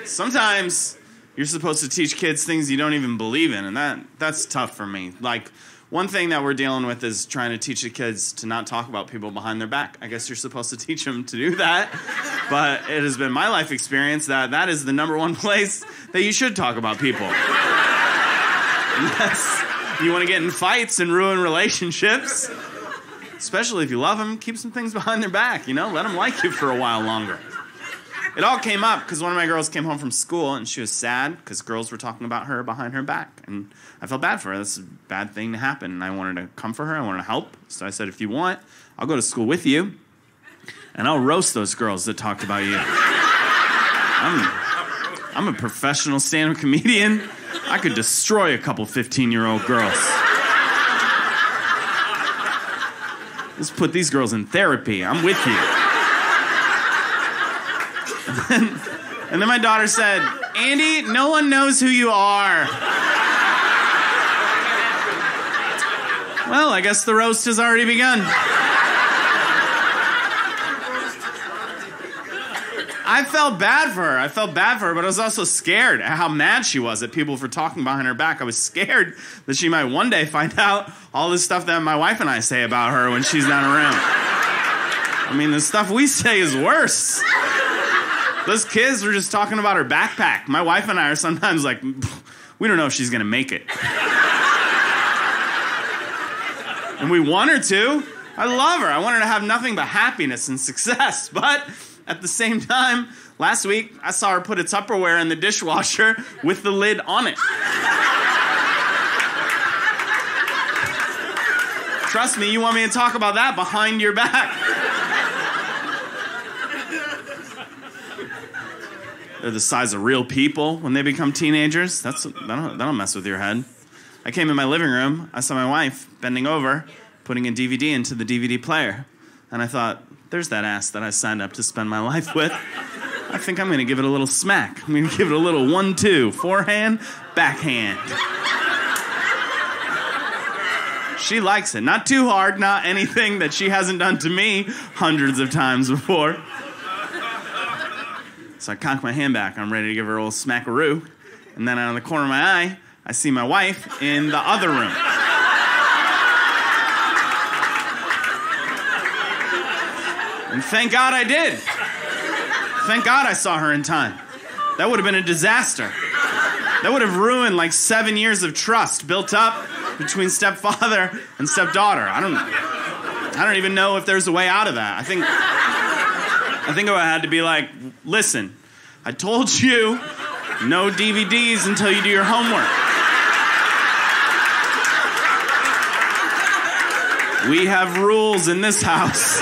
Sometimes you're supposed to teach kids things you don't even believe in, and that's tough for me. Like, one thing that we're dealing with is trying to teach the kids to not talk about people behind their back. I guess you're supposed to teach them to do that, but it has been my life experience that is the number one place that you should talk about people. Unless you want to get in fights and ruin relationships, especially if you love them, keep some things behind their back, let them like you for a while longer. It all came up because one of my girls came home from school and she was sad because girls were talking about her behind her back. And I felt bad for her. That's a bad thing to happen. And I wanted to comfort her. I wanted to help. So I said, if you want, I'll go to school with you and I'll roast those girls that talked about you. I'm a professional stand-up comedian. I could destroy a couple 15-year-old girls. Let's put these girls in therapy. I'm with you. And then my daughter said, Andy, no one knows who you are. Well, I guess the roast has already begun. I felt bad for her, but I was also scared at how mad she was at people for talking behind her back. I was scared that she might one day find out all this stuff that my wife and I say about her when she's not around. I mean, the stuff we say is worse. Those kids were just talking about her backpack. My wife and I are sometimes like, we don't know if she's going to make it. And we want her to. I love her. I want her to have nothing but happiness and success. But at the same time, last week, I saw her put a Tupperware in the dishwasher with the lid on it. Trust me, you want me to talk about that behind your back. They're the size of real people when they become teenagers. That'll mess with your head. I came in my living room. I saw my wife bending over, putting a DVD into the DVD player. And I thought, there's that ass that I signed up to spend my life with. I think I'm going to give it a little smack. I'm going to give it a little 1-2, forehand, backhand. She likes it. Not too hard, not anything that she hasn't done to me hundreds of times before. So I cock my hand back. I'm ready to give her a little smackaroo. And then out of the corner of my eye, I see my wife in the other room. And thank God I did. Thank God I saw her in time. That would have been a disaster. That would have ruined like 7 years of trust built up between stepfather and stepdaughter. I don't even know if there's a way out of that. I think I had to be like, listen, I told you no DVDs until you do your homework. We have rules in this house.